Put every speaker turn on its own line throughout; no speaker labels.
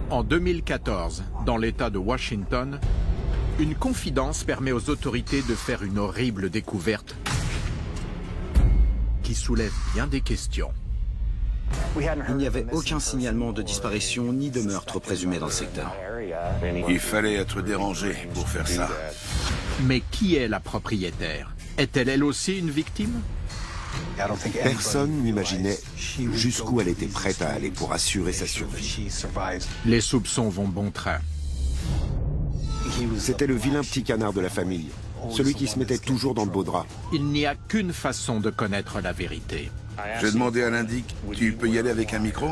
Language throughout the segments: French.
En 2014, dans l'État de Washington, une confidence permet aux autorités de faire une horrible découverte qui soulève bien des questions.
Il n'y avait aucun signalement de disparition ni de meurtre présumé dans le secteur.
Il fallait être dérangé pour faire ça.
Mais qui est la propriétaire? Est-elle elle aussi une victime?
Personne n'imaginait jusqu'où elle était prête à aller pour assurer sa survie.
Les soupçons vont bon train.
C'était le vilain petit canard de la famille, celui qui se mettait toujours dans le beau drap.
Il n'y a qu'une façon de connaître la vérité.
J'ai demandé à l'indic, tu peux y aller avec un micro?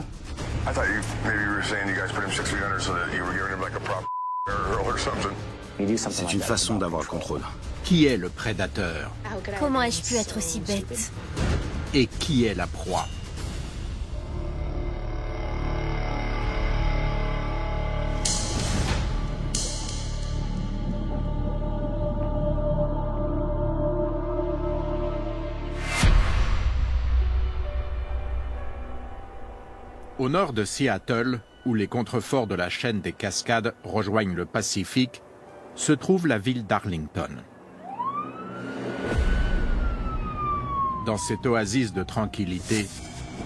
C'est une façon d'avoir le contrôle.
Qui est le prédateur?
Comment ai-je pu être aussi bête?
Et qui est la proie? Au nord de Seattle, où les contreforts de la chaîne des Cascades rejoignent le Pacifique, se trouve la ville d'Arlington. Dans cette oasis de tranquillité,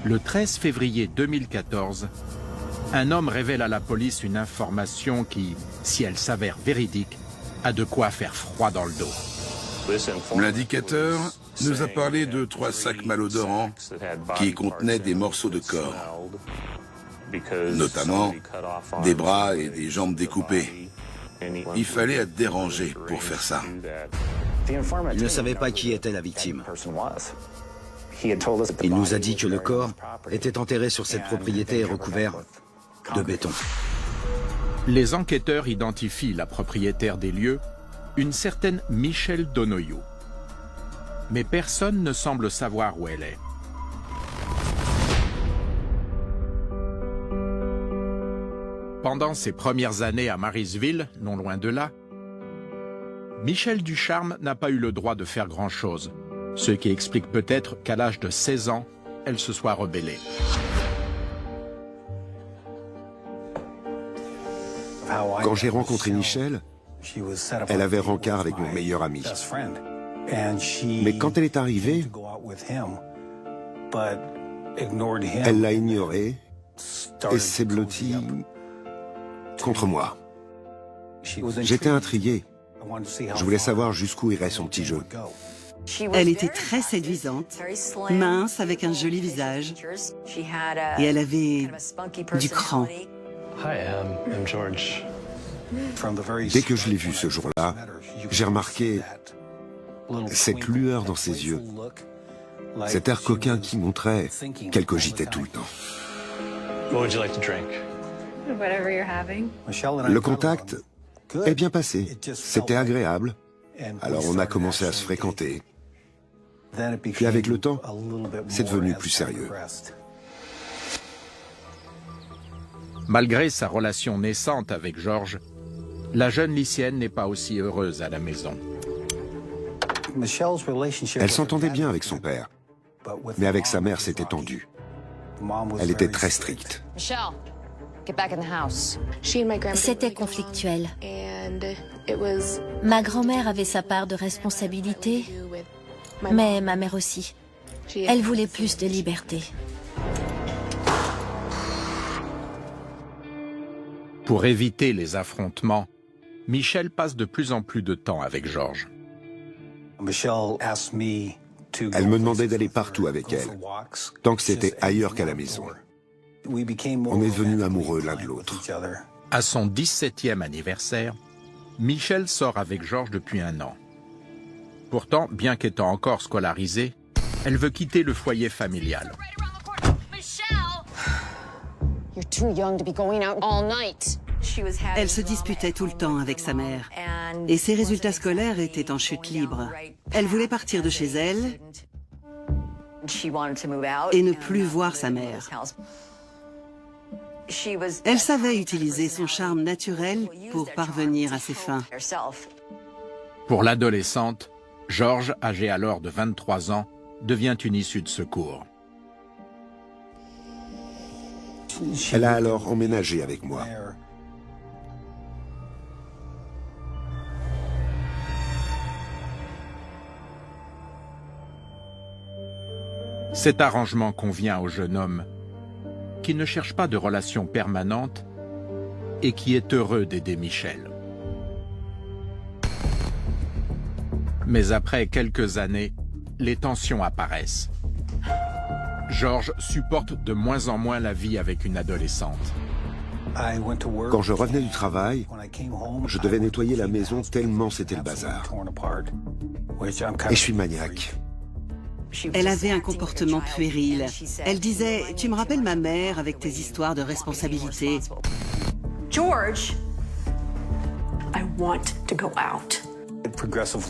le 13 février 2014, un homme révèle à la police une information qui, si elle s'avère véridique, a de quoi faire froid dans le dos.
L'indicateur nous a parlé de 3 sacs malodorants qui contenaient des morceaux de corps, notamment des bras et des jambes découpées. Il fallait être dérangé pour faire ça.
Il ne savait pas qui était la victime. Il nous a dit que le corps était enterré sur cette propriété et recouvert de béton.
Les enquêteurs identifient la propriétaire des lieux, une certaine Michelle Donoghue. Mais personne ne semble savoir où elle est. Pendant ses premières années à Marysville, non loin de là, Michelle Ducharme n'a pas eu le droit de faire grand-chose, ce qui explique peut-être qu'à l'âge de 16 ans, elle se soit rebellée.
Quand j'ai rencontré Michelle, elle avait rencard avec mon meilleur ami. Mais quand elle est arrivée, elle l'a ignoré et s'est blottie contre moi. J'étais intrigué. Je voulais savoir jusqu'où irait son petit jeu.
Elle était très séduisante, mince avec un joli visage, et elle avait du cran.
Dès que je l'ai vue ce jour-là, j'ai remarqué cette lueur dans ses yeux, cet air coquin qui montrait qu'elle cogitait tout le temps. Le contact est bien passé, c'était agréable, alors on a commencé à se fréquenter. Puis avec le temps, c'est devenu plus sérieux.
Malgré sa relation naissante avec George, la jeune lycéenne n'est pas aussi heureuse à la maison.
Elle s'entendait bien avec son père, mais avec sa mère, c'était tendu. Elle était très stricte.
C'était conflictuel. Ma grand-mère avait sa part de responsabilité, mais ma mère aussi. Elle voulait plus de liberté.
Pour éviter les affrontements, Michelle passe de plus en plus de temps avec George.
Elle me demandait d'aller partout avec elle, tant que c'était ailleurs qu'à la maison. On est devenus amoureux l'un de l'autre.
À son 17e anniversaire, Michelle sort avec George depuis 1 an. Pourtant, bien qu'étant encore scolarisée, elle veut quitter le foyer familial.
Elle se disputait tout le temps avec sa mère, et ses résultats scolaires étaient en chute libre. Elle voulait partir de chez elle et ne plus voir sa mère. Elle savait utiliser son charme naturel pour parvenir à ses fins.
Pour l'adolescente, George, âgé alors de 23 ans, devient une issue de secours.
Elle a alors emménagé avec moi.
Cet arrangement convient au jeune homme qui ne cherche pas de relation permanente et qui est heureux d'aider Michel. Mais après quelques années, les tensions apparaissent. Georges supporte de moins en moins la vie avec une adolescente.
Quand je revenais du travail, je devais nettoyer la maison tellement c'était le bazar. Et je suis maniaque.
Elle avait un comportement puéril. Elle disait « Tu me rappelles ma mère avec tes histoires de responsabilité. »
George, I want to go out.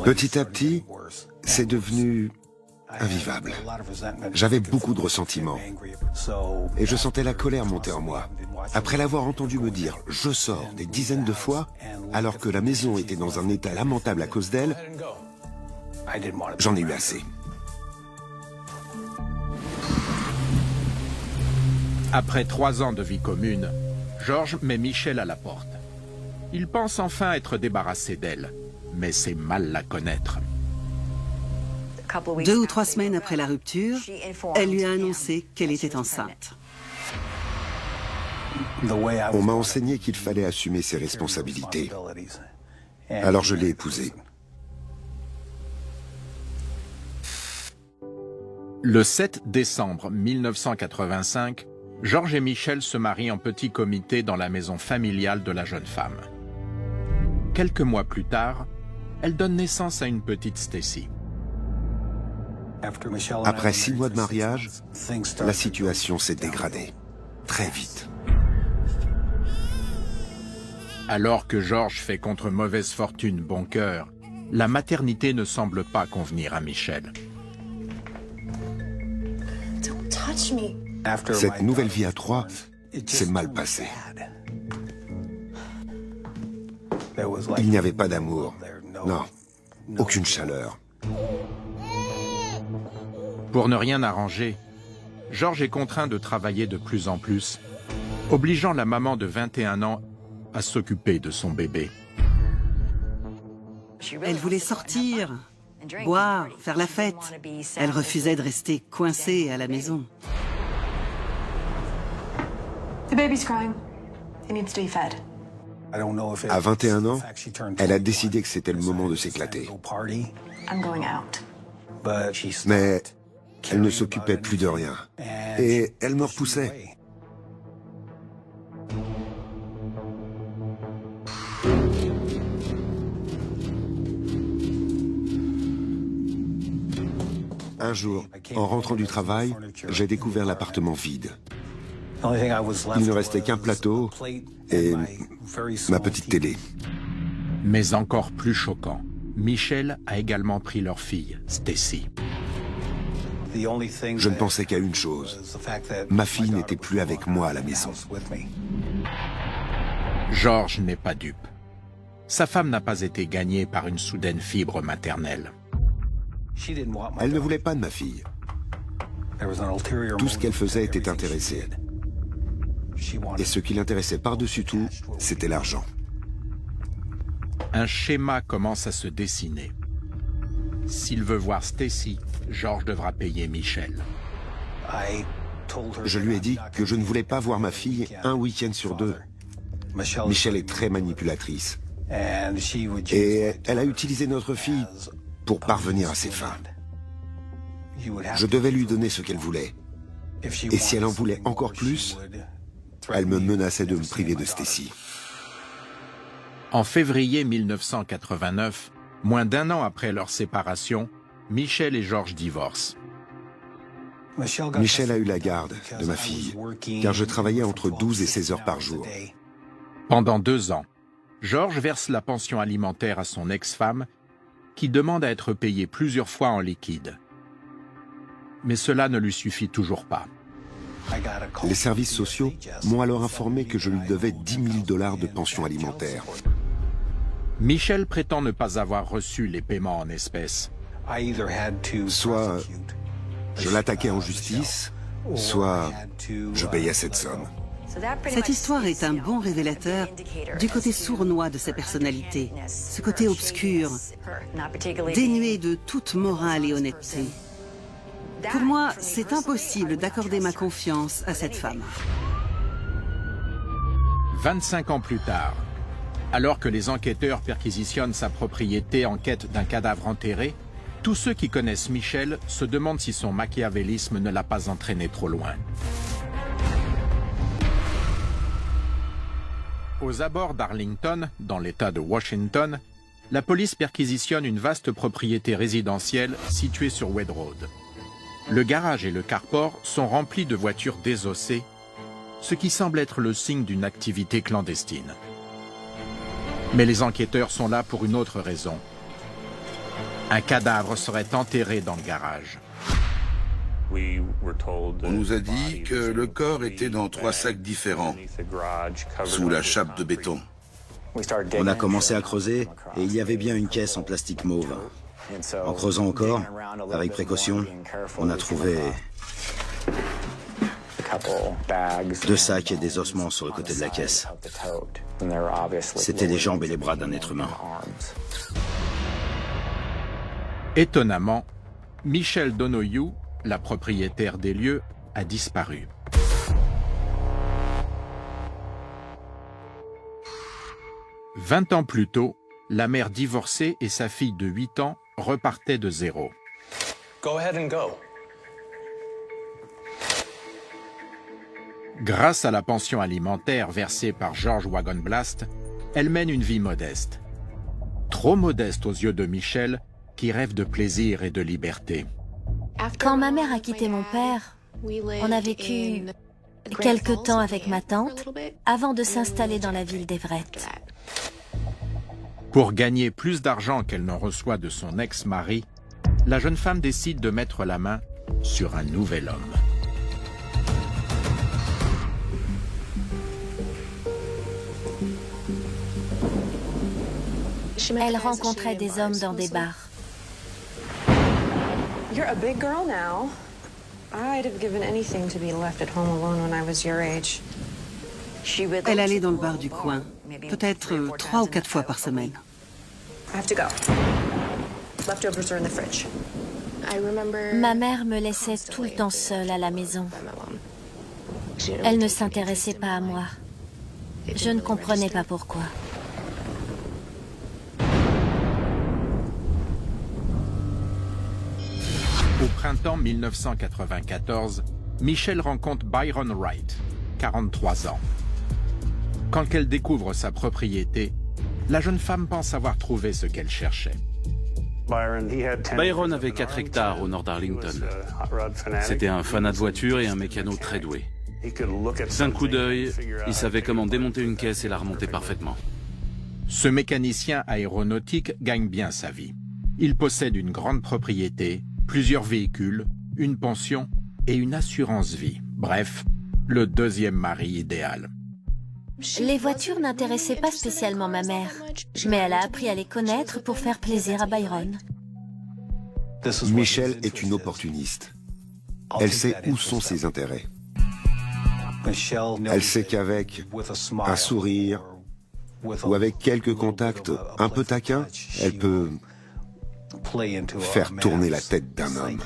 Petit à petit, c'est devenu invivable. J'avais beaucoup de ressentiments. Et je sentais la colère monter en moi. Après l'avoir entendu me dire « je sors » des dizaines de fois, alors que la maison était dans un état lamentable à cause d'elle, j'en ai eu assez.
Après 3 ans de vie commune, Georges met Michel à la porte. Il pense enfin être débarrassé d'elle, mais c'est mal la connaître.
2 ou 3 semaines après la rupture, elle lui a annoncé qu'elle était enceinte.
On m'a enseigné qu'il fallait assumer ses responsabilités. Alors je l'ai épousée.
Le 7 décembre 1985, Georges et Michel se marient en petit comité dans la maison familiale de la jeune femme. Quelques mois plus tard, elle donne naissance à une petite Stacy.
Après 6 mois de mariage, la situation s'est dégradée. Très vite.
Alors que Georges fait contre mauvaise fortune bon cœur, la maternité ne semble pas convenir à Michel.
Don't touch me.
Cette nouvelle vie à 3 s'est mal passée. Il n'y avait pas d'amour. Non, aucune chaleur.
Pour ne rien arranger, Georges est contraint de travailler de plus en plus, obligeant la maman de 21 ans à s'occuper de son bébé.
Elle voulait sortir, boire, faire la fête. Elle refusait de rester coincée à la maison.
The baby's crying. He needs to be fed.
À 21 ans, elle a décidé que c'était le moment de s'éclater.
I'm going out.
Mais elle ne s'occupait plus de rien. Et elle me repoussait. Un jour, en rentrant du travail, j'ai découvert l'appartement vide. Il ne restait qu'un plateau et ma petite télé.
Mais encore plus choquant, Michel a également pris leur fille, Stacy.
Je ne pensais qu'à une chose. Ma fille n'était plus avec moi à la maison.
Georges n'est pas dupe. Sa femme n'a pas été gagnée par une soudaine fibre maternelle.
Elle ne voulait pas de ma fille. Tout ce qu'elle faisait était intéressé. Et ce qui l'intéressait par-dessus tout, c'était l'argent.
Un schéma commence à se dessiner. S'il veut voir Stacy, Georges devra payer Michel.
Je lui ai dit que je ne voulais pas voir ma fille un week-end sur 2. Michel est très manipulatrice. Et elle a utilisé notre fille pour parvenir à ses fins. Je devais lui donner ce qu'elle voulait. Et si elle en voulait encore plus, elle me menaçait de me priver de Stacy.
En février 1989, moins d'1 an après leur séparation, Michel et Georges divorcent.
Michel a eu la garde de ma fille, car je travaillais entre 12 et 16 heures par jour.
Pendant 2 ans, Georges verse la pension alimentaire à son ex-femme, qui demande à être payée plusieurs fois en liquide. Mais cela ne lui suffit toujours pas.
Les services sociaux m'ont alors informé que je lui devais 10 000 $ de pension alimentaire.
Michel prétend ne pas avoir reçu les paiements en espèces.
Soit je l'attaquais en justice, soit je payais cette somme.
Cette histoire est un bon révélateur du côté sournois de sa personnalité, ce côté obscur, dénué de toute morale et honnêteté. Pour moi, c'est impossible d'accorder ma confiance à cette femme.
25 ans plus tard, alors que les enquêteurs perquisitionnent sa propriété en quête d'un cadavre enterré, tous ceux qui connaissent Michelle se demandent si son machiavélisme ne l'a pas entraîné trop loin. Aux abords d'Arlington, dans l'État de Washington, la police perquisitionne une vaste propriété résidentielle située sur Wade Road. Le garage et le carport sont remplis de voitures désossées, ce qui semble être le signe d'une activité clandestine. Mais les enquêteurs sont là pour une autre raison. Un cadavre serait enterré dans le garage.
On nous a dit que le corps était dans 3 sacs différents, sous la chape de béton.
On a commencé à creuser et il y avait bien une caisse en plastique mauve. En creusant encore, avec précaution, on a trouvé 2 sacs et des ossements sur le côté de la caisse. C'était les jambes et les bras d'un être humain.
Étonnamment, Michelle Donoghue, la propriétaire des lieux, a disparu. « 20 ans plus tôt, la mère divorcée et sa fille de 8 ans repartaient de zéro.
Go ahead and go.
Grâce à la pension alimentaire versée par George Wagonblast, elle mène une vie modeste. Trop modeste aux yeux de Michelle, qui rêve de plaisir et de liberté.
Quand ma mère a quitté mon père, on a vécu quelque temps avec ma tante avant de s'installer dans la ville d'Everett.
Pour gagner plus d'argent qu'elle n'en reçoit de son ex-mari, la jeune femme décide de mettre la main sur un nouvel homme.
Elle rencontrait des hommes dans des bars.
You're a big girl now. I'd have given anything to be left at home alone when I was your age.
Elle allait dans le bar du coin, peut-être 3 ou 4 fois par semaine.
I have to go. Leftovers are in the fridge.
Ma mère me laissait tout le temps seule à la maison. Elle ne s'intéressait pas à moi. Je ne comprenais pas pourquoi.
Au printemps 1994, Michelle rencontre Byron Wright, 43 ans. Quand elle découvre sa propriété, la jeune femme pense avoir trouvé ce qu'elle cherchait.
Byron avait 4 hectares au nord d'Arlington. C'était un fanat de voiture et un mécano très doué. D'un coup d'œil, il savait comment démonter une caisse et la remonter parfaitement.
Ce mécanicien aéronautique gagne bien sa vie. Il possède une grande propriété, plusieurs véhicules, une pension et une assurance vie. Bref, le deuxième mari idéal.
Les voitures n'intéressaient pas spécialement ma mère, mais elle a appris à les connaître pour faire plaisir à Byron.
Michelle est une opportuniste. Elle sait où sont ses intérêts. Elle sait qu'avec un sourire ou avec quelques contacts un peu taquins, elle peut faire tourner la tête d'un homme.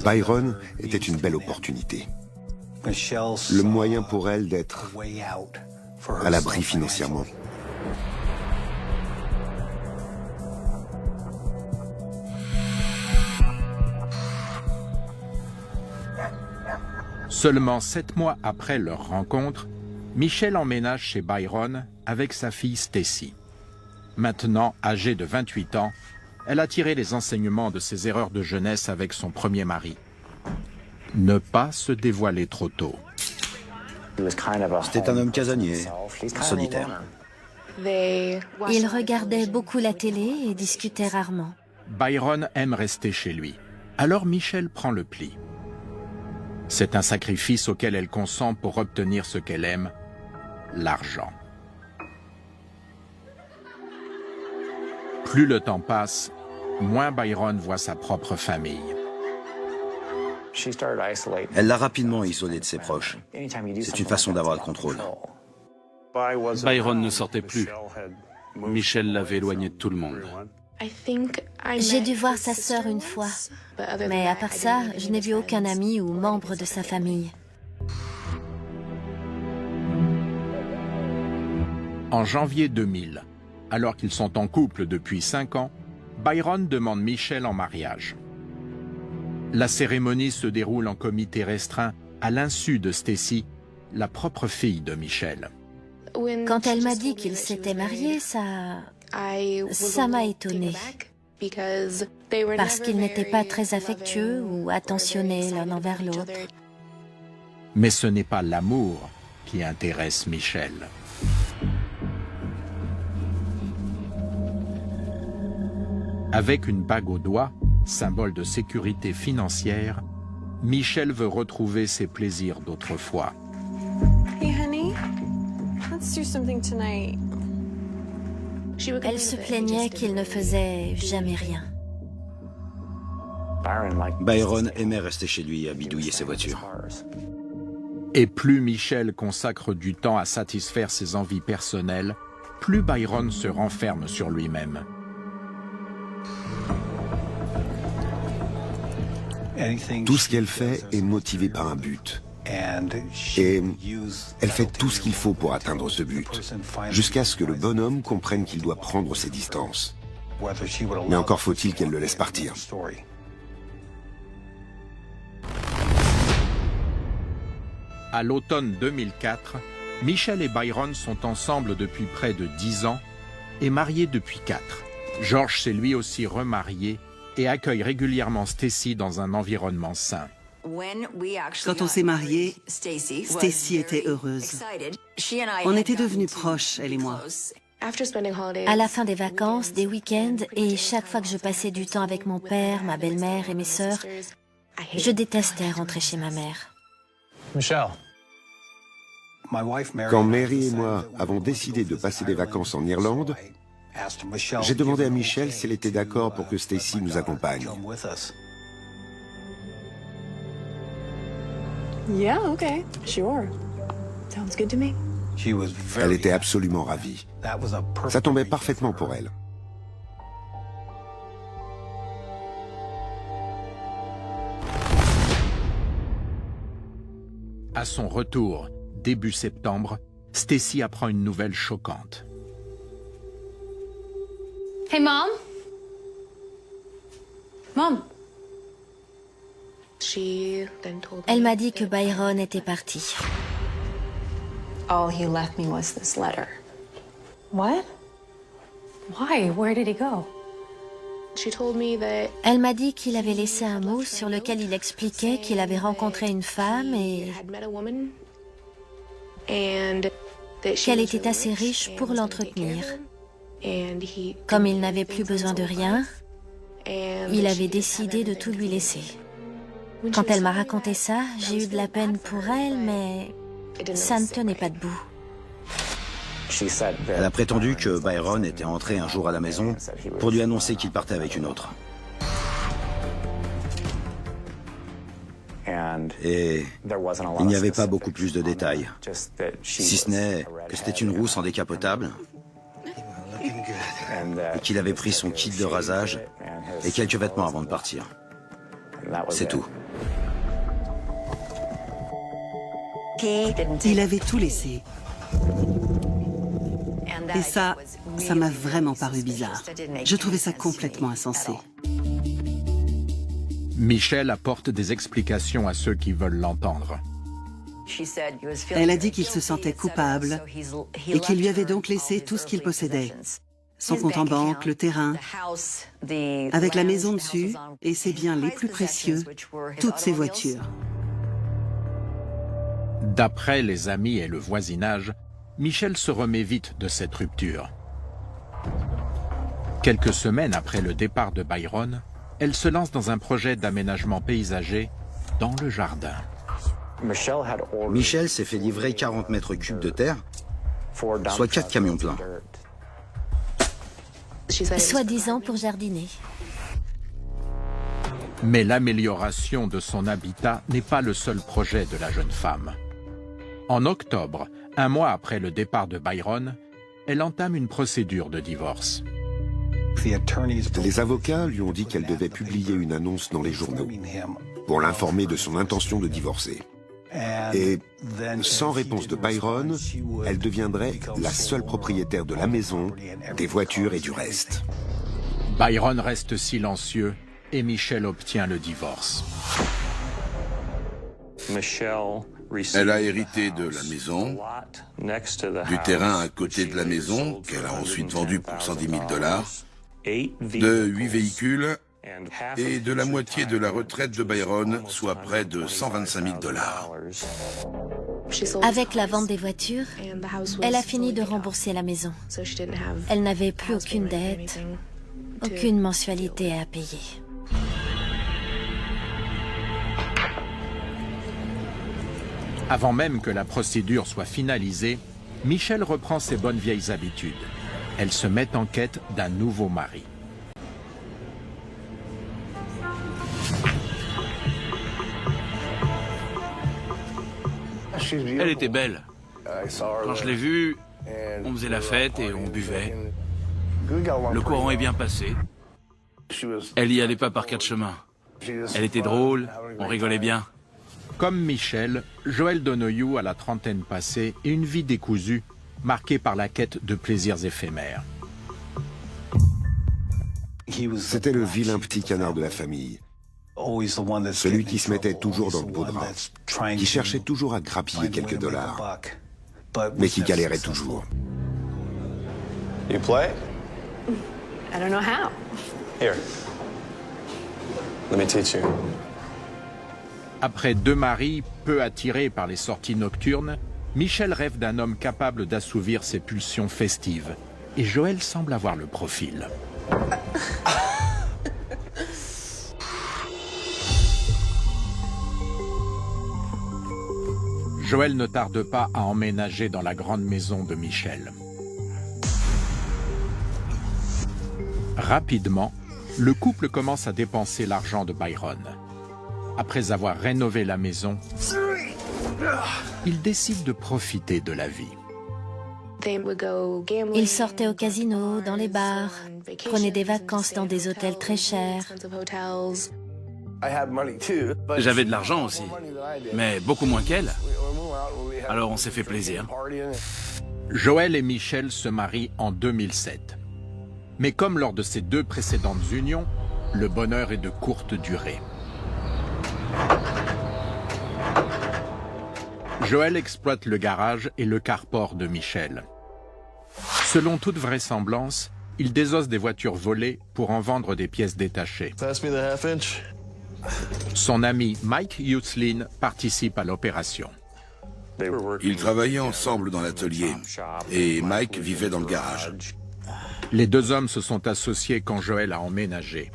Byron était une belle opportunité. Le moyen pour elle d'être à l'abri financièrement.
Seulement 7 mois après leur rencontre, Michelle emménage chez Byron avec sa fille Stacy. Maintenant âgée de 28 ans, elle a tiré les enseignements de ses erreurs de jeunesse avec son premier mari. Ne pas se dévoiler trop tôt.
C'était un homme casanier, solitaire.
Il regardait beaucoup la télé et discutait rarement.
Byron aime rester chez lui. Alors Michelle prend le pli. C'est un sacrifice auquel elle consent pour obtenir ce qu'elle aime, l'argent. Plus le temps passe, moins Byron voit sa propre famille.
Elle l'a rapidement isolé de ses proches. C'est une façon d'avoir le contrôle.
Byron ne sortait plus. Michelle l'avait éloigné de tout le monde.
J'ai dû voir sa sœur une fois, mais à part ça, je n'ai vu aucun ami ou membre de sa famille.
En janvier 2000, alors qu'ils sont en couple depuis 5 ans, Byron demande Michelle en mariage. La cérémonie se déroule en comité restreint à l'insu de Stacy, la propre fille de Michelle.
Quand elle m'a dit qu'ils s'étaient mariés, ça m'a étonnée. Parce qu'ils n'étaient pas très affectueux ou attentionnés l'un envers l'autre.
Mais ce n'est pas l'amour qui intéresse Michelle. Avec une bague au doigt, symbole de sécurité financière, Michelle veut retrouver ses plaisirs d'autrefois.
Hey, honey, let's do something tonight.
Elle se plaignait qu'il ne faisait jamais rien.
Byron aimait rester chez lui à bidouiller ses voitures.
Et plus Michelle consacre du temps à satisfaire ses envies personnelles, plus Byron se renferme sur lui-même.
Tout ce qu'elle fait est motivé par un but. Et elle fait tout ce qu'il faut pour atteindre ce but, jusqu'à ce que le bonhomme comprenne qu'il doit prendre ses distances. Mais encore faut-il qu'elle le laisse partir.
À l'automne 2004, Michelle et Byron sont ensemble depuis près de 10 ans et mariés depuis 4. George s'est lui aussi remarié et accueille régulièrement Stacy dans un environnement sain.
Quand on s'est mariés, Stacy était heureuse. On était devenus proches, elle et moi.
À la fin des vacances, des week-ends, et chaque fois que je passais du temps avec mon père, ma belle-mère et mes sœurs, je détestais rentrer chez ma mère.
Michelle.
Quand Mary et moi avons décidé de passer des vacances en Irlande, j'ai demandé à Michelle si elle était d'accord pour que Stacy nous accompagne.
Yeah, okay, sure. Sounds good to me.
Elle était absolument ravie. Ça tombait parfaitement pour elle.
À son retour, début septembre, Stacy apprend une nouvelle choquante.
Hey, Mom? Mom?
Elle m'a dit que Byron était parti.
All he left me was this letter.
What? Why? Where did he go?
Elle m'a dit qu'il avait laissé un mot sur lequel il expliquait qu'il avait rencontré une femme et qu'elle était assez riche pour l'entretenir. Comme il n'avait plus besoin de rien, il avait décidé de tout lui laisser. Quand elle m'a raconté ça, j'ai eu de la peine pour elle, mais ça ne tenait pas debout.
Elle a prétendu que Byron était entré un jour à la maison pour lui annoncer qu'il partait avec une autre. Et il n'y avait pas beaucoup plus de détails, si ce n'est que c'était une rousse en décapotable, et qu'il avait pris son kit de rasage et quelques vêtements avant de partir. C'est tout.
Il avait tout laissé. Et ça m'a vraiment paru bizarre. Je trouvais ça complètement insensé.
Michelle apporte des explications à ceux qui veulent l'entendre.
Elle a dit qu'il se sentait coupable et qu'il lui avait donc laissé tout ce qu'il possédait. Son compte en banque, le terrain, avec la maison dessus et ses biens les plus précieux, toutes ses voitures.
D'après les amis et le voisinage, Michelle se remet vite de cette rupture. Quelques semaines après le départ de Byron, elle se lance dans un projet d'aménagement paysager dans le jardin.
Michelle s'est fait livrer 40 mètres cubes de terre, soit 4 camions pleins.
Soi-disant pour jardiner.
Mais l'amélioration de son habitat n'est pas le seul projet de la jeune femme. En octobre, un mois après le départ de Byron, elle entame une procédure de divorce.
Les avocats lui ont dit qu'elle devait publier une annonce dans les journaux pour l'informer de son intention de divorcer. Et sans réponse de Byron, elle deviendrait la seule propriétaire de la maison, des voitures et du reste.
Byron reste silencieux et Michelle obtient le divorce.
Elle a hérité de la maison, du terrain à côté de la maison, qu'elle a ensuite vendu pour 110 000 $, de 8 véhicules et de la moitié de la retraite de Byron, soit près de 125 000 $.
Avec la vente des voitures, elle a fini de rembourser la maison. Elle n'avait plus aucune dette, aucune mensualité à payer.
Avant même que la procédure soit finalisée, Michelle reprend ses bonnes vieilles habitudes. Elle se met en quête d'un nouveau mari.
Elle était belle. Quand je l'ai vue, on faisait la fête et on buvait. Le courant est bien passé. Elle y allait pas par quatre chemins. Elle était drôle, on rigolait bien.
Comme Michelle, Joel Donoghue a la trentaine passée et une vie décousue, marquée par la quête de plaisirs éphémères.
C'était le vilain petit canard de la famille. Celui qui se mettait toujours dans le beau drap, qui cherchait toujours à grappiller quelques dollars, mais qui galérait toujours.
You play?
I don't know how.
Here. Let me teach you.
Après 2 maris peu attirés par les sorties nocturnes, Michelle rêve d'un homme capable d'assouvir ses pulsions festives. Et Joel semble avoir le profil. Joel ne tarde pas à emménager dans la grande maison de Michelle. Rapidement, le couple commence à dépenser l'argent de Byron. Après avoir rénové la maison, ils décident de profiter de la vie.
Ils sortaient au casino, dans les bars, prenaient des vacances dans des hôtels très chers.
J'avais de l'argent aussi, mais beaucoup moins qu'elle. Alors on s'est fait plaisir.
Joel et Michelle se marient en 2007. Mais comme lors de ces 2 précédentes unions, le bonheur est de courte durée. Joel exploite le garage et le carport de Michelle. Selon toute vraisemblance, il désosse des voitures volées pour en vendre des pièces détachées. Son ami Mike Hutzlin participe à l'opération.
Ils travaillaient ensemble dans l'atelier et Mike vivait dans le garage.
Les 2 hommes se sont associés quand Joel a emménagé.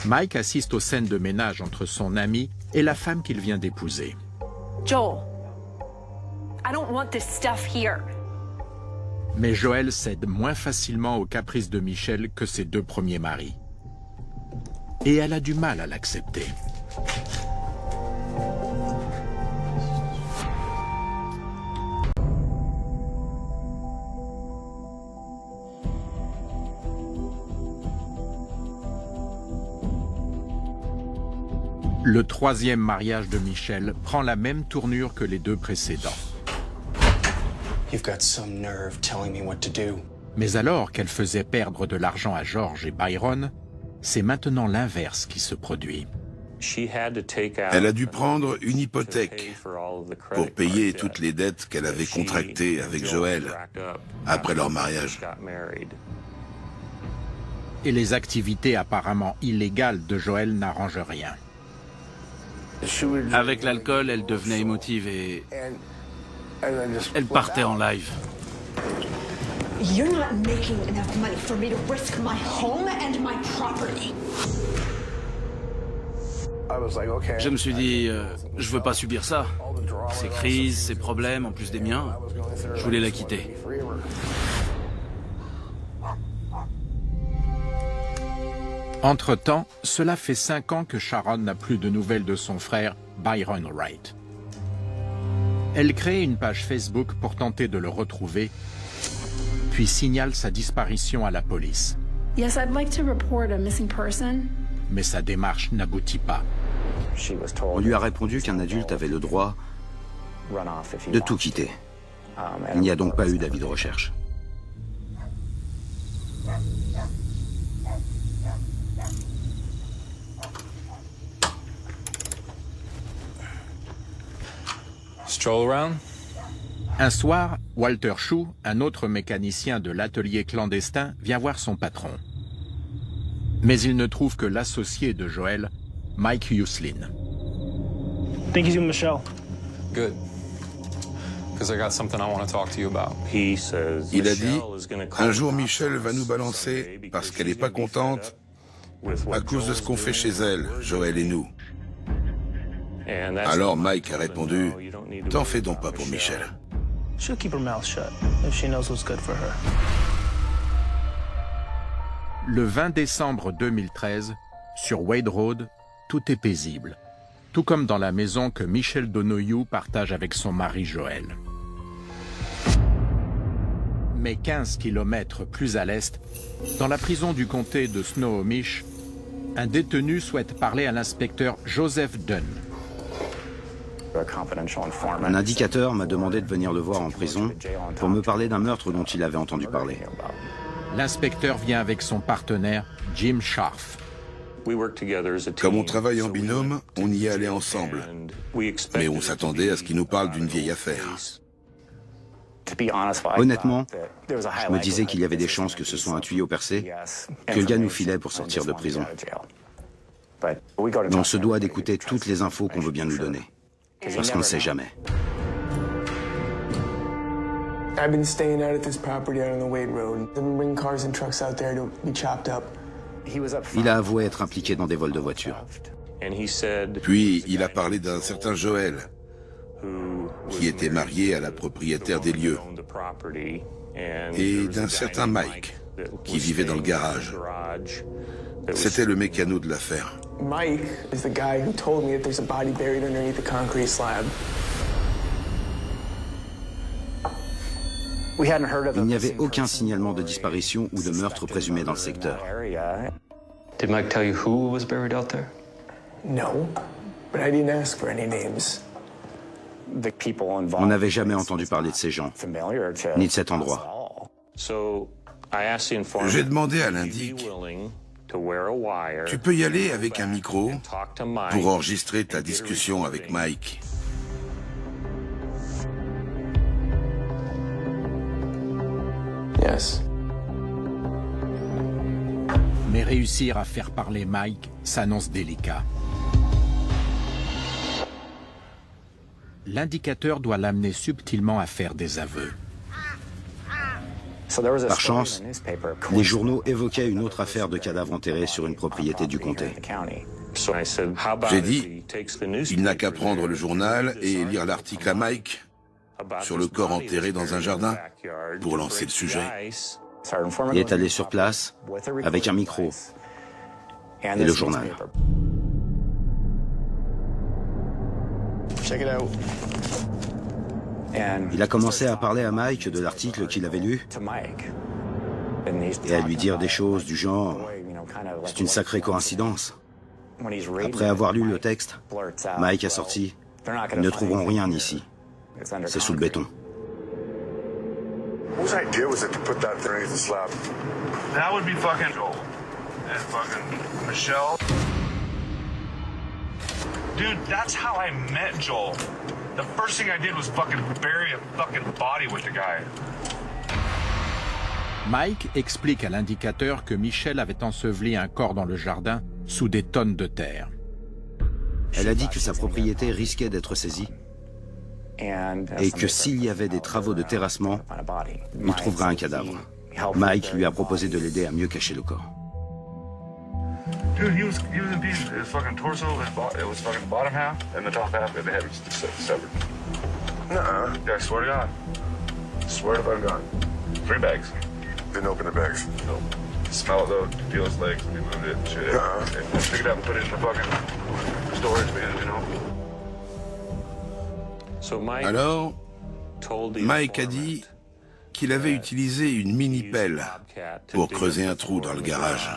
Mike assiste aux scènes de ménage entre son ami et la femme qu'il vient d'épouser.
Joel, I don't want this stuff here.
Mais Joel cède moins facilement aux caprices de Michelle que ses 2 premiers maris. Et elle a du mal à l'accepter. Le 3e mariage de Michelle prend la même tournure que les 2 précédents. Mais alors qu'elle faisait perdre de l'argent à George et Byron, c'est maintenant l'inverse qui se produit.
Elle a dû prendre une hypothèque pour payer toutes les dettes qu'elle avait contractées avec Joel après leur mariage.
Et les activités apparemment illégales de Joel n'arrangent rien.
Avec l'alcool, elle devenait émotive et elle partait en live.
You're not making enough money for me to risk my home and my property.
Je me suis dit, je veux pas subir ça. Ces crises, ces problèmes, en plus des miens, je voulais la quitter.
Entre-temps, cela fait 5 ans que Sharon n'a plus de nouvelles de son frère, Byron Wright. Elle crée une page Facebook pour tenter de le retrouver, puis signale sa disparition à la police.
Yes, I'd like to report a missing person.
Mais sa démarche n'aboutit pas.
On lui a répondu qu'un adulte avait le droit de tout quitter. Il n'y a donc pas eu d'avis de recherche.
Stroll around?
Un soir, Walter Shue, un autre mécanicien de l'atelier clandestin, vient voir son patron. Mais il ne trouve que l'associé de Joel, Mike Uslan.
Think he's with Michelle.
Good. Because I got something I want to talk to you about.
Il a dit, un jour Michelle va nous balancer parce qu'elle n'est pas contente à cause de ce qu'on fait chez elle, Joel et nous. Alors Mike a répondu, t'en fais donc pas pour Michelle.
She'll keep her mouth shut if she knows what's good for her.
Le 20 décembre 2013, sur Wade Road, tout est paisible. Tout comme dans la maison que Michelle Donoghue partage avec son mari Joel. Mais 15 kilomètres plus à l'est, dans la prison du comté de Snohomish, un détenu souhaite parler à l'inspecteur Joseph Dunn.
Un indicateur m'a demandé de venir le voir en prison pour me parler d'un meurtre dont il avait entendu parler.
L'inspecteur vient avec son partenaire, Jim Scharf.
Comme on travaille en binôme, on y est allé ensemble. Mais on s'attendait à ce qu'il nous parle d'une vieille affaire.
Honnêtement, je me disais qu'il y avait des chances que ce soit un tuyau percé, que le gars nous filait pour sortir de prison. Mais on se doit d'écouter toutes les infos qu'on veut bien nous donner. Parce qu'on ne sait jamais.
I've been staying out at this property out on the Wade Road. I've been bringing cars and trucks out there to be chopped up.
Il a avoué être impliqué dans des vols de voitures.
Puis il a parlé d'un certain Joel, qui était marié à la propriétaire des lieux, et d'un certain Mike, qui vivait dans le garage. C'était le mécano de l'affaire.
Mike is the guy who told me that there's a body buried underneath the concrete slab.
Il n'y avait aucun signalement de disparition ou de meurtre présumé dans le secteur.
Did Mike tell you who was buried out there?
No, but I didn't ask for any names.
On n'avait jamais entendu parler de ces gens, ni de cet endroit.
J'ai demandé à l'indic, tu peux y aller avec un micro pour enregistrer ta discussion avec Mike.
Yes.
Mais réussir à faire parler Mike s'annonce délicat. L'indicateur doit l'amener subtilement à faire des aveux.
Par chance, les journaux évoquaient une autre affaire de cadavres enterrés sur une propriété du comté.
J'ai dit, il n'a qu'à prendre le journal et lire l'article à Mike sur le corps enterré dans un jardin pour lancer le sujet.
Il est allé sur place avec un micro et le journal. Il a commencé à parler à Mike de l'article qu'il avait lu et à lui dire des choses du genre « C'est une sacrée coïncidence ». Après avoir lu le texte, Mike a sorti « Ils ne trouveront rien ici. C'est sous le béton ».
Whose idea was it to put that underneath the slab? That would be fucking Joel. And fucking Michelle. Dude, that's how I met Joel. The first thing I did was fucking bury a fucking body with the guy.
Mike explique à l'indicateur que Michelle avait enseveli un corps dans le jardin sous des tonnes de terre.
Elle a dit que sa propriété risquait d'être saisie et que s'il y avait des travaux de terrassement, il trouvera un cadavre. Mike lui a proposé de l'aider à mieux cacher le corps.
Dude, he was in pieces. His fucking torso, it was fucking bottom half, and the top half, and the head was severed. Nuh-uh. Yeah, I swear to God. Swear to fucking God. 3 bags. Didn't open the bags. Nope. Smell it though, feel its legs when we moved it and shit. And pick it up and put it in the fucking storage bin, you know.
Alors, Mike a dit qu'il avait utilisé une mini-pelle pour creuser un trou dans le garage.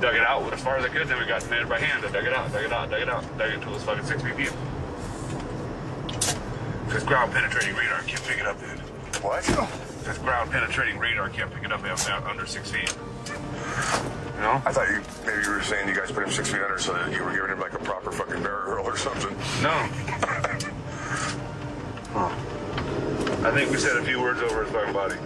Dug it out as far as I could, then we got made it by hand. I dug it out until it was fucking 6 feet deep. This ground penetrating radar can't pick it up, dude. What? This ground penetrating radar can't pick it up under 6 feet. You know?
I thought maybe you were saying you guys put him 6 feet under so that you were giving him like a proper fucking burial or something.
No. I think we said a few words over his fucking body.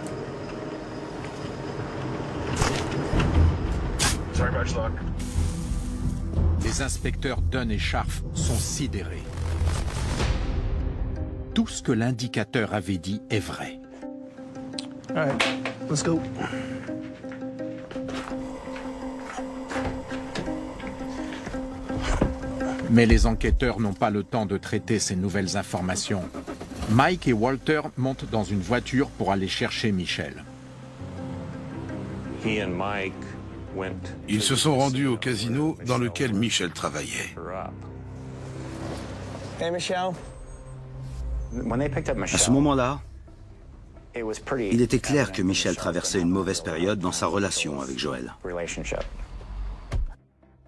Sorry about your luck.
Les inspecteurs Dunn et Scharf sont sidérés. Tout ce que l'indicateur avait dit est vrai.
All right, let's go.
Mais les enquêteurs n'ont pas le temps de traiter ces nouvelles informations. Mike et Walter montent dans une voiture pour aller chercher Michel.
Ils se sont rendus au casino dans lequel Michel travaillait.
Hey, Michelle.
À ce moment-là, il était clair que Michel traversait une mauvaise période dans sa relation avec Joel.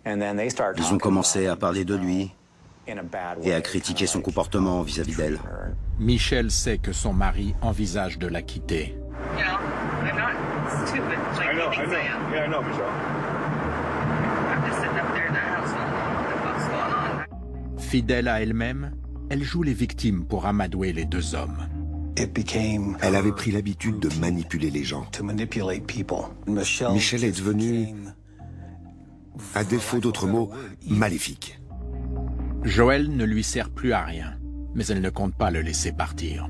Ils ont commencé à parler de lui et à critiquer son comportement vis-à-vis d'elle.
Michel sait que son mari envisage de la quitter. Fidèle à elle-même, elle joue les victimes pour amadouer les deux hommes.
Elle avait pris l'habitude de manipuler les gens. Michel est devenu, à défaut d'autres mots, maléfique.
Joel ne lui sert plus à rien, mais elle ne compte pas le laisser partir.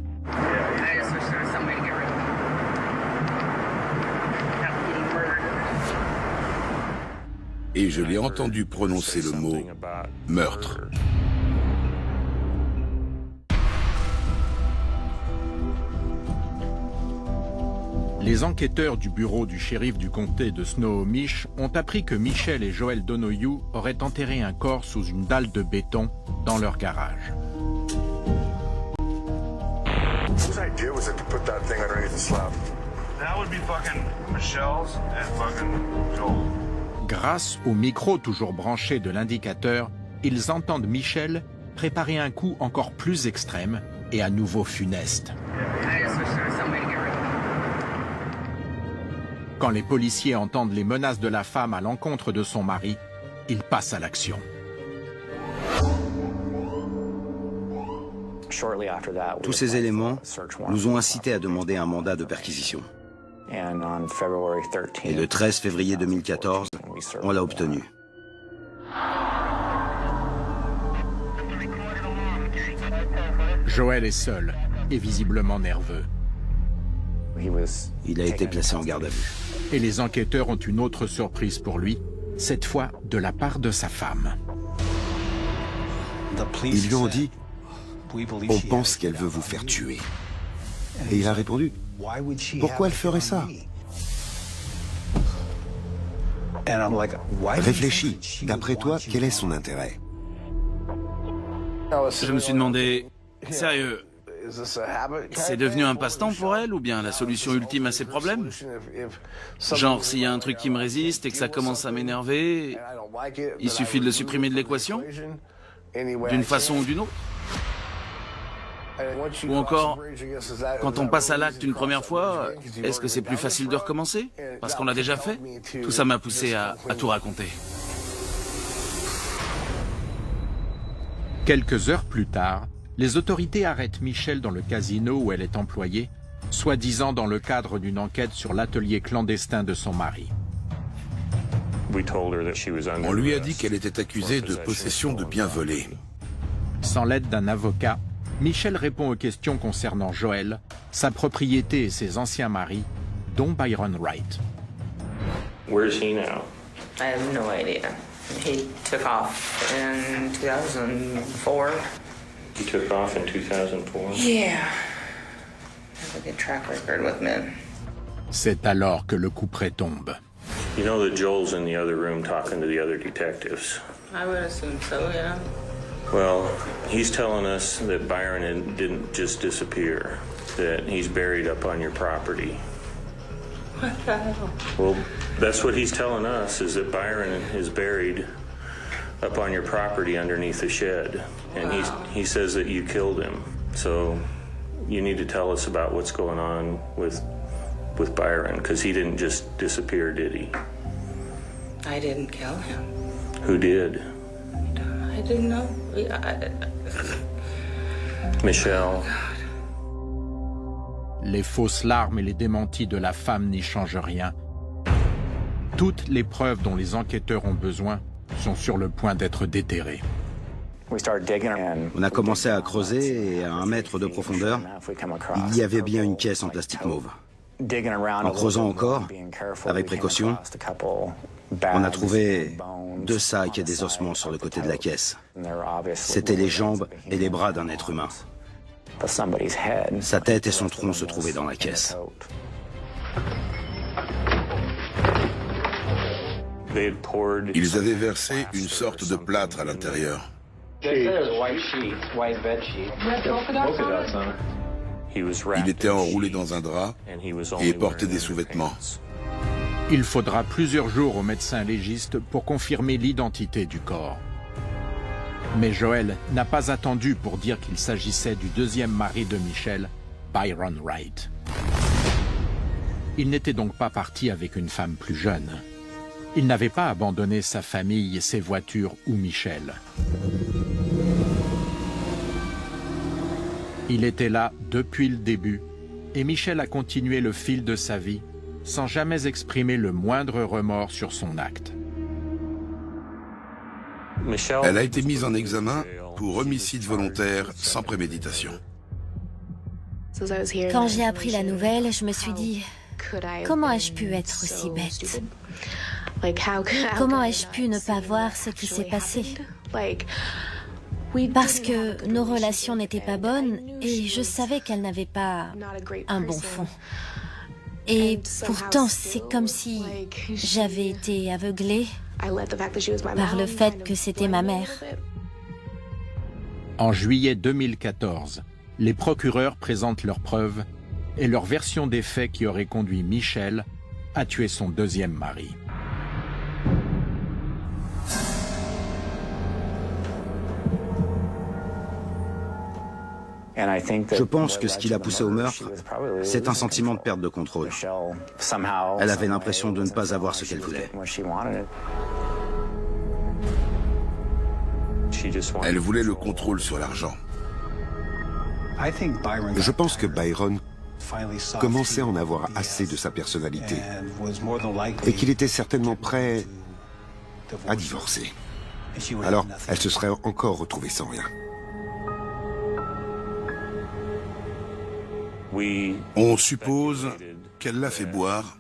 Et je l'ai entendu prononcer le mot « meurtre ».
Les enquêteurs du bureau du shérif du comté de Snohomish ont appris que Michel et Joel Donoghue auraient enterré un corps sous une dalle de béton dans leur garage.
Whose idea was it to put that thing underneath the slab?
That would be fucking Michelle's and fucking Joel.
Grâce au micro toujours branché de l'indicateur, ils entendent Michel préparer un coup encore plus extrême et à nouveau funeste. Quand les policiers entendent les menaces de la femme à l'encontre de son mari, ils passent à l'action.
Tous ces éléments nous ont incités à demander un mandat de perquisition. Et le 13 février 2014, on l'a obtenu.
Joel est seul et visiblement nerveux.
Il a été placé en garde à vue.
Et les enquêteurs ont une autre surprise pour lui, cette fois de la part de sa femme.
Ils lui ont dit « On pense qu'elle veut vous faire tuer ». Et il a répondu « Pourquoi elle ferait ça ?» Réfléchis, d'après toi, quel est son intérêt?
Je me suis demandé, sérieux, c'est devenu un passe-temps pour elle ou bien la solution ultime à ses problèmes? Genre, s'il y a un truc qui me résiste et que ça commence à m'énerver, il suffit de le supprimer de l'équation? D'une façon ou d'une autre? Ou encore, quand on passe à l'acte une première fois, est-ce que c'est plus facile de recommencer? Parce qu'on l'a déjà fait? Tout ça m'a poussé à tout raconter.
Quelques heures plus tard, les autorités arrêtent Michel dans le casino où elle est employée, soi-disant dans le cadre d'une enquête sur l'atelier clandestin de son mari.
On lui a dit qu'elle était accusée de possession de biens volés.
Sans l'aide d'un avocat, Michel répond aux questions concernant Joel, sa propriété et ses anciens maris, dont Byron Wright.
Where's he now? I have no idea. He took off in 2004. He took off in 2004? Yeah. I have a good track record with men.
C'est alors que le couperet tombe.
You know that Joel's in the other room talking to the other detectives.
I would assume so, yeah.
Well, he's telling us that Byron didn't just disappear, that he's buried up on your property.
What the hell?
Well, that's what he's telling us, is that Byron is buried up on your property underneath the shed. And he says that you killed him. So you need to tell us about what's going on with Byron, because he didn't just disappear, did he?
I didn't kill him.
Who did?
I didn't know.
Michelle.
Les fausses larmes et les démentis de la femme n'y changent rien. Toutes les preuves dont les enquêteurs ont besoin sont sur le point d'être déterrées.
On a commencé à creuser et à 1 mètre de profondeur, il y avait bien une caisse en plastique mauve. En creusant encore, avec précaution, on a trouvé 2 sacs et des ossements sur le côté de la caisse. C'étaient les jambes et les bras d'un être humain. Sa tête et son tronc se trouvaient dans la caisse.
Ils avaient versé une sorte de plâtre à l'intérieur. Il était enroulé dans un drap et portait des sous-vêtements.
Il faudra plusieurs jours au médecin légiste pour confirmer l'identité du corps. Mais Joel n'a pas attendu pour dire qu'il s'agissait du 2e mari de Michelle, Byron Wright. Il n'était donc pas parti avec une femme plus jeune. Il n'avait pas abandonné sa famille, ses voitures ou Michelle. Il était là depuis le début et Michelle a continué le fil de sa vie sans jamais exprimer le moindre remords sur son acte.
Elle a été mise en examen pour homicide volontaire sans préméditation.
Quand j'ai appris la nouvelle, je me suis dit, comment ai-je pu être aussi bête? Comment ai-je pu ne pas voir ce qui s'est passé? Parce que nos relations n'étaient pas bonnes et je savais qu'elle n'avait pas un bon fond. Et pourtant, c'est comme si j'avais été aveuglée par le fait que c'était ma mère.
En juillet 2014, les procureurs présentent leurs preuves et leur version des faits qui auraient conduit Michelle à tuer son 2e mari.
Je pense que ce qui l'a poussée au meurtre, c'est un sentiment de perte de contrôle. Elle avait l'impression de ne pas avoir ce qu'elle voulait.
Elle voulait le contrôle sur l'argent.
Je pense que Byron commençait à en avoir assez de sa personnalité et qu'il était certainement prêt à divorcer. Alors, elle se serait encore retrouvée sans rien.
On suppose qu'elle l'a fait boire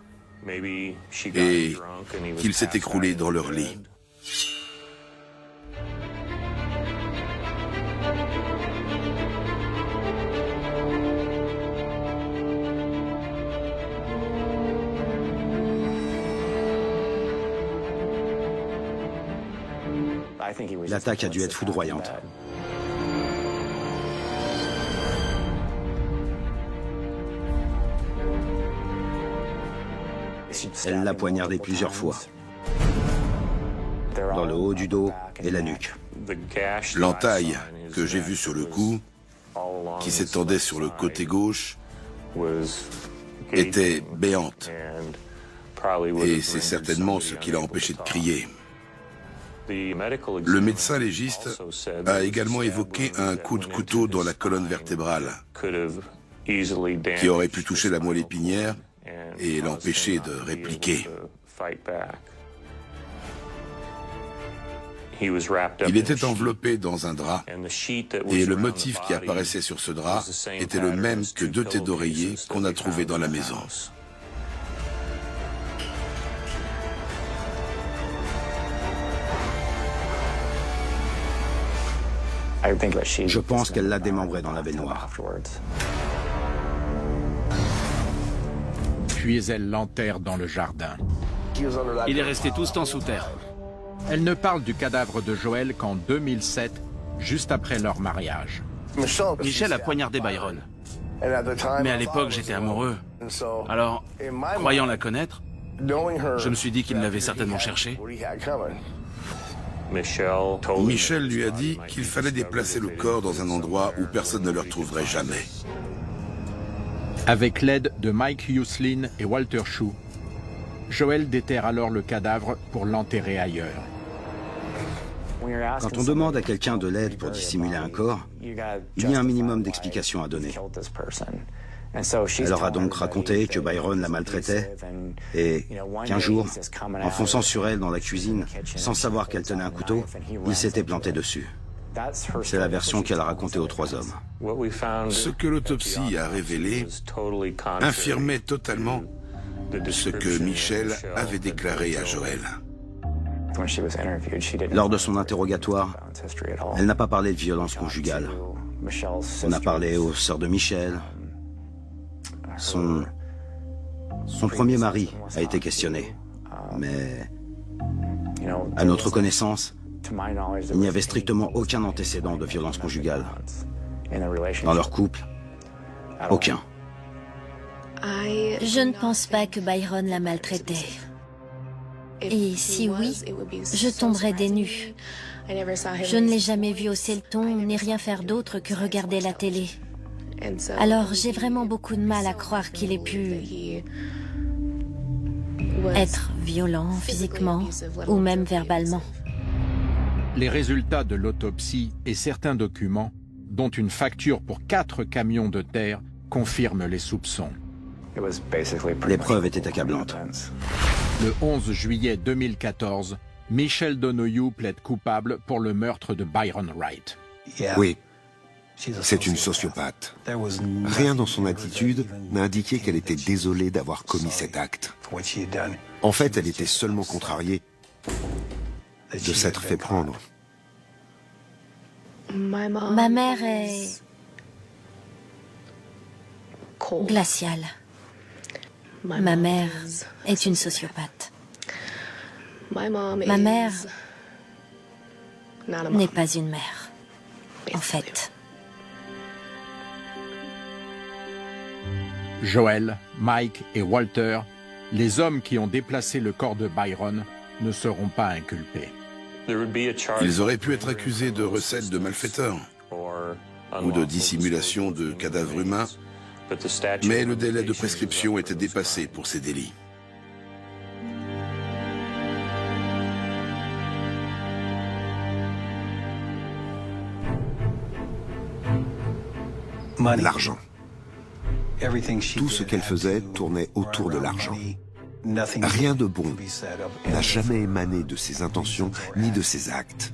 et qu'il s'est écroulé dans leur lit.
L'attaque a dû être foudroyante. Elle l'a poignardé plusieurs fois, dans le haut du dos et la nuque.
L'entaille que j'ai vue sur le cou, qui s'étendait sur le côté gauche, était béante. Et c'est certainement ce qui l'a empêché de crier. Le médecin légiste a également évoqué un coup de couteau dans la colonne vertébrale, qui aurait pu toucher la moelle épinière et l'empêcher de répliquer. Il était enveloppé dans un drap et le motif qui apparaissait sur ce drap était le même que 2 têtes d'oreiller qu'on a trouvées dans la maison.
Je pense qu'elle l'a démembré dans la baignoire.
puis elle l'enterre dans le jardin.
Il est resté tout ce temps sous terre.
Elle ne parle du cadavre de Joel qu'en 2007, juste après leur mariage.
Michel a poignardé Byron. Mais à l'époque, j'étais amoureux. Alors, croyant la connaître, je me suis dit qu'il l'avait certainement cherché.
Michel lui a dit qu'il fallait déplacer le corps dans un endroit où personne ne le retrouverait jamais.
Avec l'aide de Mike Huslin et Walter Shue, Joel déterre alors le cadavre pour l'enterrer ailleurs.
Quand on demande à quelqu'un de l'aide pour dissimuler un corps, il y a un minimum d'explications à donner. Elle leur a donc raconté que Byron la maltraitait et qu'un jour, en fonçant sur elle dans la cuisine, sans savoir qu'elle tenait un couteau, il s'était planté dessus. C'est la version qu'elle a racontée aux 3 hommes.
Ce que l'autopsie a révélé infirmait totalement ce que Michel avait déclaré à Joel.
Lors de son interrogatoire, elle n'a pas parlé de violence conjugale. On a parlé aux sœurs de Michel. Son premier mari a été questionné. Mais, à notre connaissance, il n'y avait strictement aucun antécédent de violence conjugale. Dans leur couple, aucun.
Je ne pense pas que Byron la maltraitait. Et si oui, je tomberais des nues. Je ne l'ai jamais vu hausser le ton ni rien faire d'autre que regarder la télé. Alors j'ai vraiment beaucoup de mal à croire qu'il ait pu être violent physiquement ou même verbalement.
Les résultats de l'autopsie et certains documents, dont une facture pour 4 camions de terre, confirment les soupçons.
Les preuves étaient accablantes.
Le 11 juillet 2014, Michelle Donoghue plaide coupable pour le meurtre de Byron Wright.
Oui, c'est une sociopathe. Rien dans son attitude n'a indiqué qu'elle était désolée d'avoir commis cet acte. En fait, elle était seulement contrariée de s'être fait prendre.
Ma mère est glaciale. Ma mère est une sociopathe. Ma mère n'est pas une mère, en fait.
Joel, Mike et Walter, les hommes qui ont déplacé le corps de Byron, ne seront pas inculpés.
Ils auraient pu être accusés de recel de malfaiteurs ou de dissimulation de cadavres humains, mais le délai de prescription était dépassé pour ces délits.
L'argent. Tout ce qu'elle faisait tournait autour de l'argent. Rien de bon n'a jamais émané de ses intentions ni de ses actes.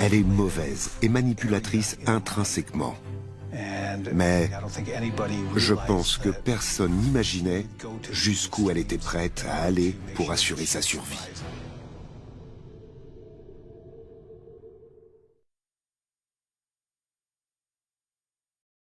Elle est mauvaise et manipulatrice intrinsèquement. Mais je pense que personne n'imaginait jusqu'où elle était prête à aller pour assurer sa survie.